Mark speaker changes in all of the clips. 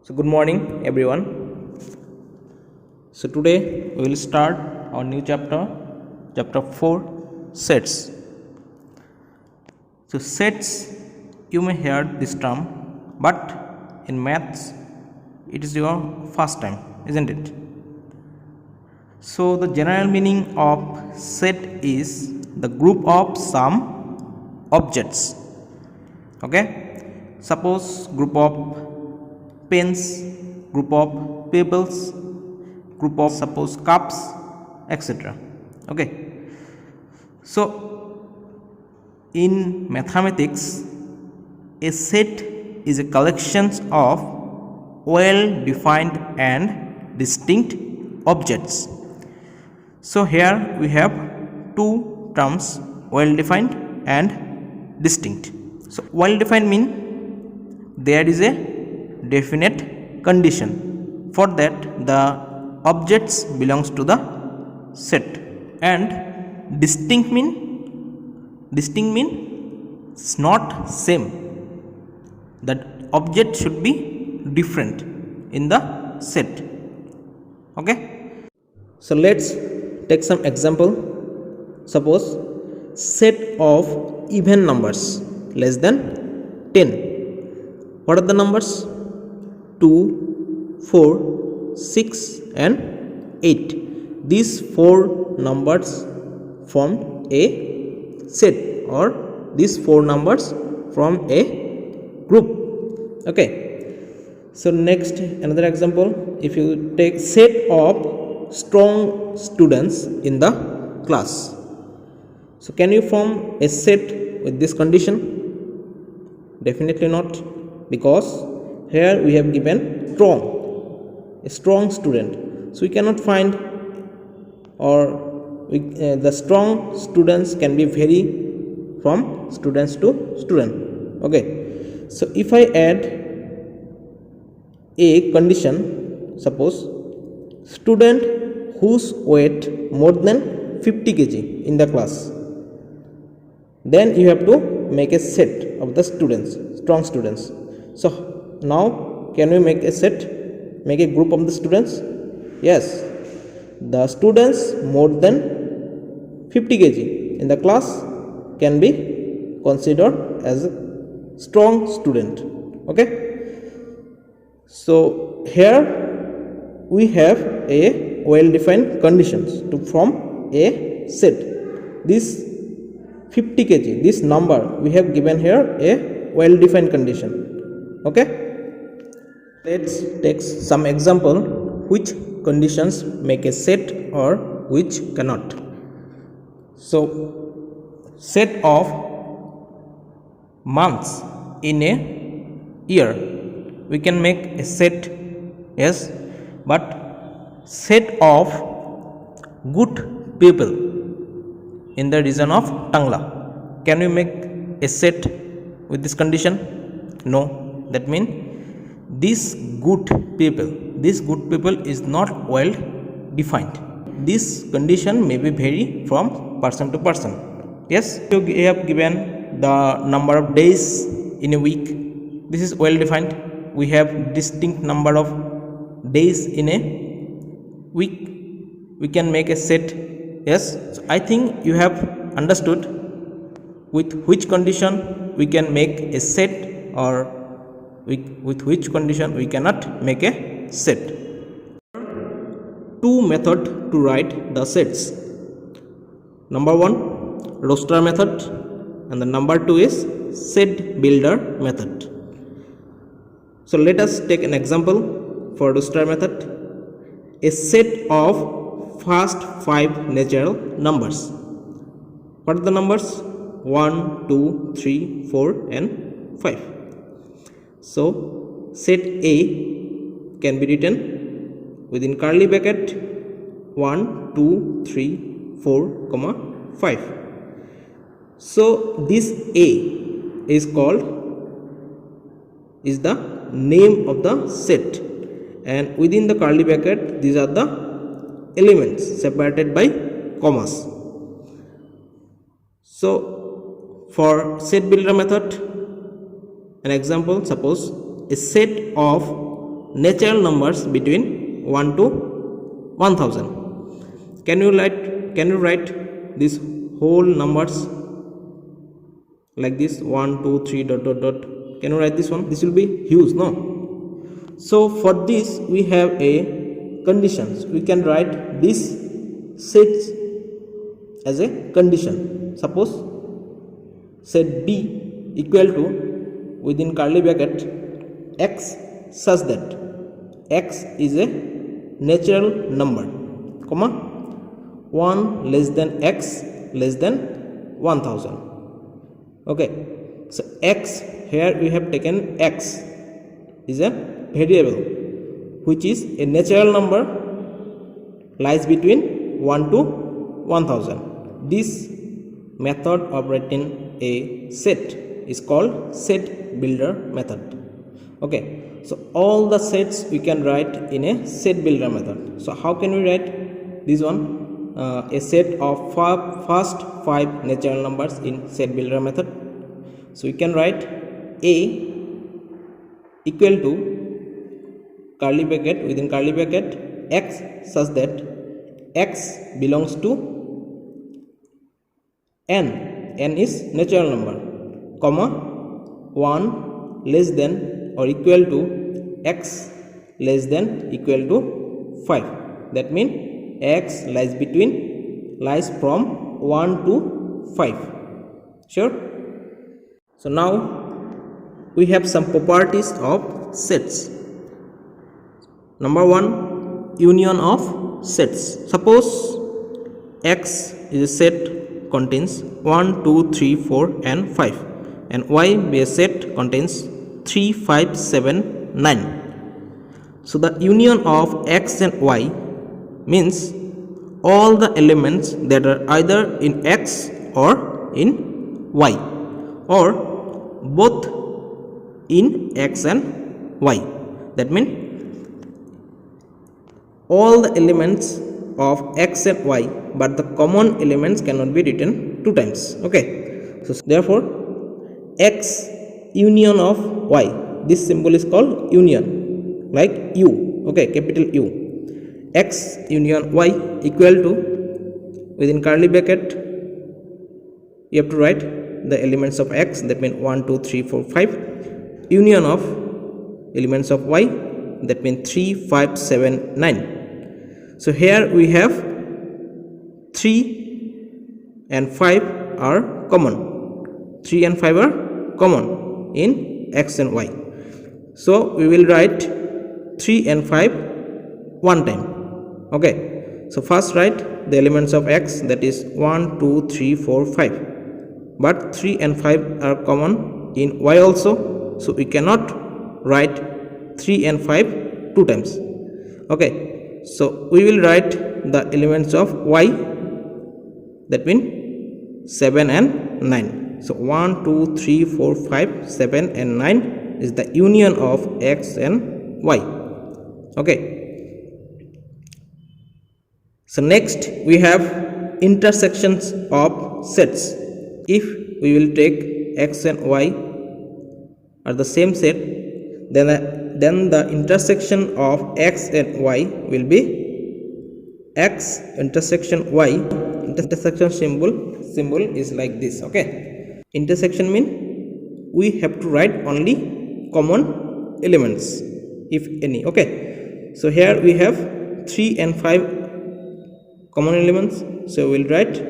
Speaker 1: So good morning everyone. So today we will start our new chapter 4, sets. So sets, you may hear this term, but in maths it is your first time, isn't it? So the general meaning of set is the group of some objects. Okay, suppose group of pens, group of pebbles, group of suppose cups, etc. Okay, so in mathematics a set is a collection of well defined and distinct objects. So here we have two terms, well defined and distinct. So well defined mean there is a definite condition, for that the objects belongs to the set, and distinct mean it's not same, that object should be different in the set. Okay, so let's take some example. Suppose set of even numbers less than 10. What are the numbers? 2, 4, 6 and 8. These 4 numbers form a set, or these 4 numbers form a group. Okay, so next another example, if you take set of strong students in the class. So can you form a set with this condition? Definitely not, because here we have given a strong student, so we cannot find, or the strong students can be vary from students to student. Okay, so if I add a condition, suppose student whose weight more than 50 kg in the class, then you have to make a set of the students, strong students. So now can we make a set, make a group of the students? Yes, the students more than 50 kg in the class can be considered as a strong student. Okay, so here we have a well defined conditions to form a set. This 50 kg, this number we have given here a well defined condition. Okay, let's take some example which conditions make a set or which cannot. So set of months in a year, we can make a set, yes, but set of good people in the region of Tangla, can we make a set with this condition? No, that means this good people is not well defined. This condition may be vary from person to person. Yes, you have given the number of days in a week, this is well defined. We have distinct number of days in a week, we can make a set. Yes, so I think you have understood with which condition we can make a set, or with which condition we cannot make a set. Two methods to write the sets. Number 1, roster method, and the number 2 is set builder method. So let us take an example for roster method. A set of first 5 natural numbers. What are the numbers? 1, 2, 3, 4 and 5. So set A can be written within curly bracket 1, 2, 3, 4, 5. So this A is the name of the set, and within the curly bracket these are the elements separated by commas. So for set builder method, an example, suppose a set of natural numbers between 1 to 1000. Can you write these whole numbers like this, 1 2 3 dot dot dot? Can you write this one? This will be huge, no? So for this we have a conditions. We can write this sets as a condition. Suppose set B equal to, within curly bracket, x such that x is a natural number, comma 1 less than x less than 1000. Okay, so x, here we have taken x is a variable which is a natural number, lies between 1 to 1000. This method of writing a set is called set builder method. Okay, so all the sets we can write in a set builder method. So how can we write this one? A set of first 5 natural numbers in set builder method. So we can write a equal to curly bracket, within curly bracket, x such that x belongs to n is natural number, comma 1 less than or equal to x less than equal to 5. That means x lies from 1 to 5. Sure? So now we have some properties of sets. Number 1, union of sets. Suppose x is a set contains 1 2 3 4 and 5, and y be a set contains 3 5 7 9. So the union of x and y means all the elements that are either in x or in y, or both in x and y. That means all the elements of x and y, but the common elements cannot be written 2 times. Okay, so therefore x union of y, this symbol is called union, like u. Okay, capital U. X union y equal to, within curly bracket you have to write the elements of x, that means 1 2 3 4 5, union of elements of y, that means 3 5 7 9. So here we have 3 and 5 are common. 3 and 5 are common in x and y. So we will write 3 and 5 one time. Okay, so first write the elements of x, that is 1 2 3 4 5. But 3 and 5 are common in y also, so we cannot write 3 and 5 2 times. Okay, so we will write the elements of y, that means 7 and 9. So 1 2 3 4 5 7 and 9 is the union of x and y. Okay, so next we have intersections of sets. If we will take x and y are the same set, then the intersection of x and y will be x intersection y. Intersection symbol is like this. Okay, intersection mean we have to write only common elements, if any. Okay, so here we have 3 and 5 common elements, so we will write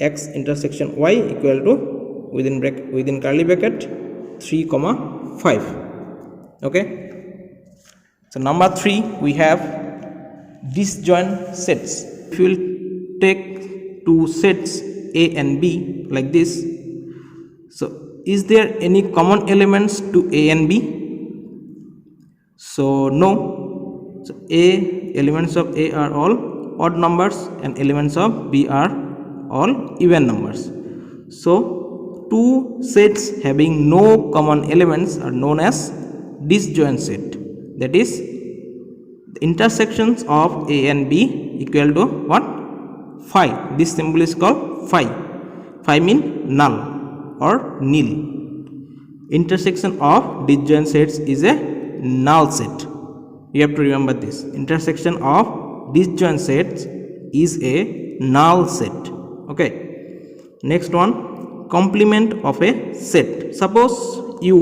Speaker 1: x intersection y equal to, within curly bracket, 3 comma 5. Okay, so number 3 we have disjoint sets. If you will take two sets A and B like this, so is there any common elements to A and B? So no. So elements of A are all odd numbers and elements of B are all even numbers. So two sets having no common elements are known as disjoint set. That is, the intersections of A and B equal to what? Phi. This symbol is called phi. Phi means null or nil. Intersection of disjoint sets is a null set. You have to remember this. Intersection of disjoint sets is a null set. Okay. Next one, complement of a set. Suppose U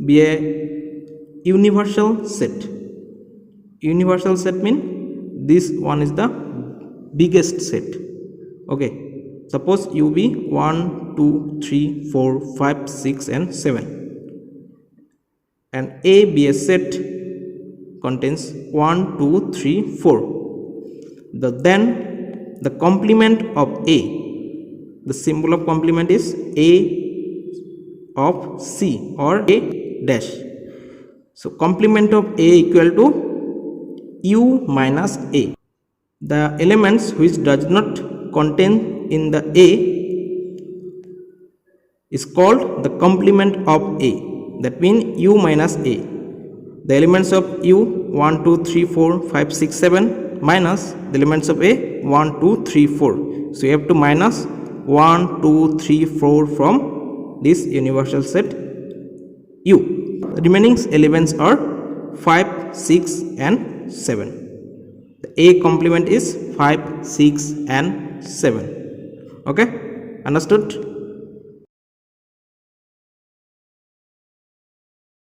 Speaker 1: be a universal set. Universal set means this one is the biggest set. Okay. Suppose U be 1, 2, 3, 4, 5, 6 and 7. And A be a set contains 1, 2, 3, 4. Then the complement of A, the symbol of complement is A of C or A dash. So complement of A equal to U minus A. The elements which does not contain in the A is called the complement of A. That means U minus A. The elements of U 1, 2, 3, 4, 5, 6, 7 minus the elements of A 1, 2, 3, 4. So you have to minus 1, 2, 3, 4 from this universal set U. The remaining elements are 5, 6 and 7. The A complement is 5, 6 and 7. Okay, understood?